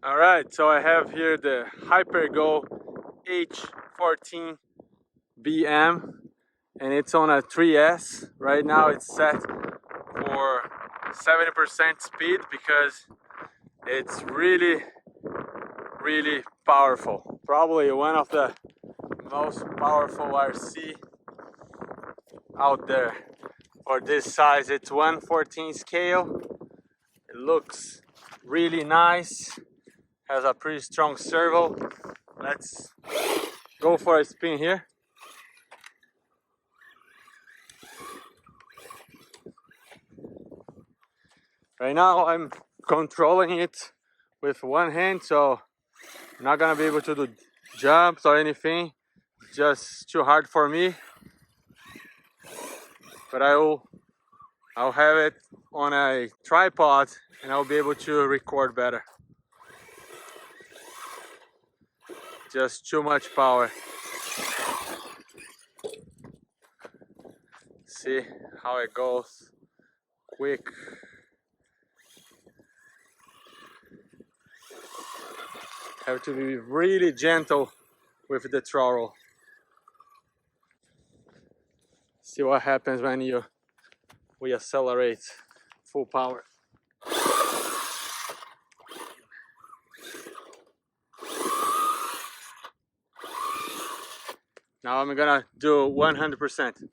Alright, so I have here the Hypergo H14 BM and it's on a 3S. Right now it's set for 70% speed because it's really powerful. Probably one of the most powerful RC out there for this size. It's 1/14 scale. It looks really nice. Has a pretty strong servo. Let's go for a spin here. Right now I'm controlling it with one hand, so I'm not gonna be able to do jumps or anything. Just too hard for me. But I'll have it on a tripod and I'll be able to record better. Just too much power. See how it goes. Quick. Have to be really gentle with the throttle. See what happens when we accelerate full power. Now I'm gonna do 100%.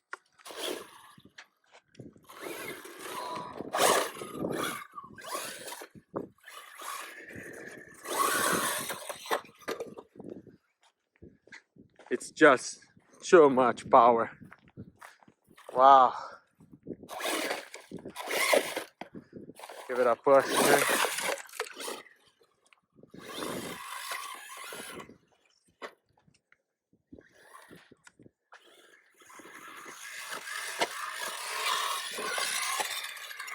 It's just too much power. Wow. Give it a push here.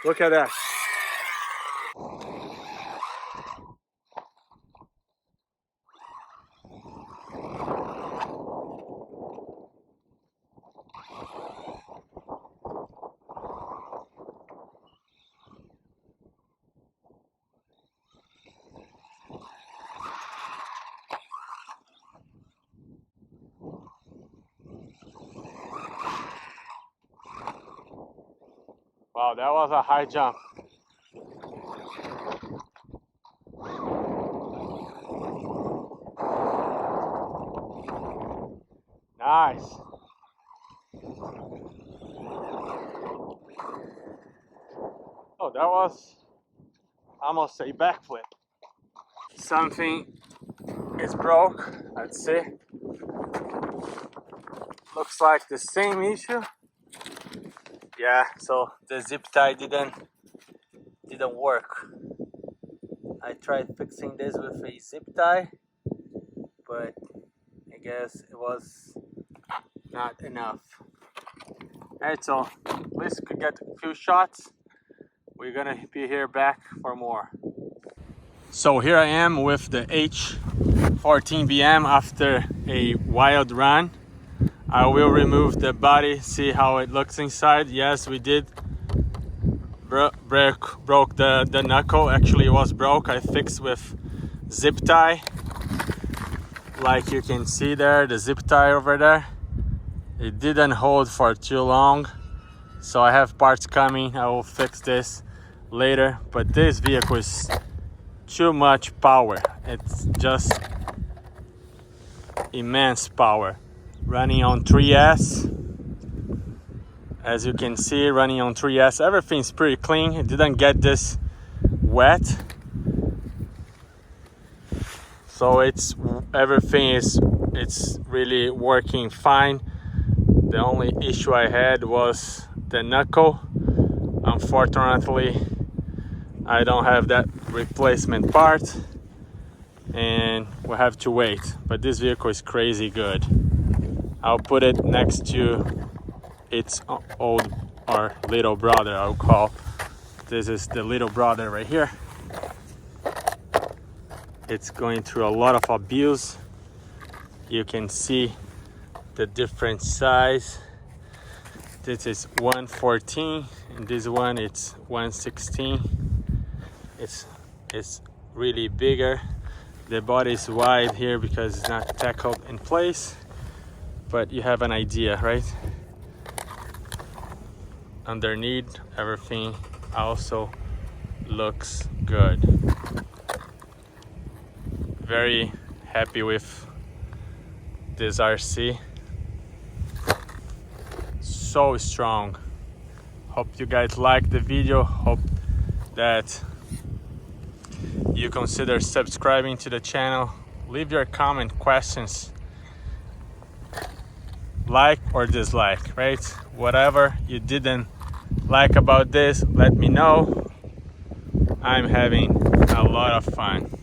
Look at that. Wow, that was a high jump. Nice. Oh, that was almost a backflip. Something is broke, I'd say. Looks like the same issue. Yeah, so the zip tie didn't work. I tried fixing this with a zip tie, but I guess it was not enough. Alright, so at least could get a few shots. We're gonna be here back for more. So here I am with the H14 BM after a wild run. I will remove the body, see how it looks inside. Yes, we did broke the knuckle. Actually, it was broke. I fixed with zip tie. Like you can see there, the zip tie over there. It didn't hold for too long. So I have parts coming. I will fix this later. But this vehicle is too much power. It's just immense power. Running on 3S, as you can see, running on 3S, everything's pretty clean. It didn't get this wet, so everything is really working fine. The only issue I had was the knuckle. Unfortunately, I don't have that replacement part, and we'll have to wait. But this vehicle is crazy good. I'll put it next to its old or little brother, I'll call. This is the little brother right here. It's going through a lot of abuse. You can see the different size. This is 1/14 and this one it's 1/16. It's really bigger. The body is wide here because it's not tackled in place, but you have an idea, right? Underneath, everything also looks good. Very happy with this RC. So strong. Hope you guys like the video. Hope that you consider subscribing to the channel. Leave your comment, questions, like or dislike, right? Whatever you didn't like about this, let me know. I'm having a lot of fun.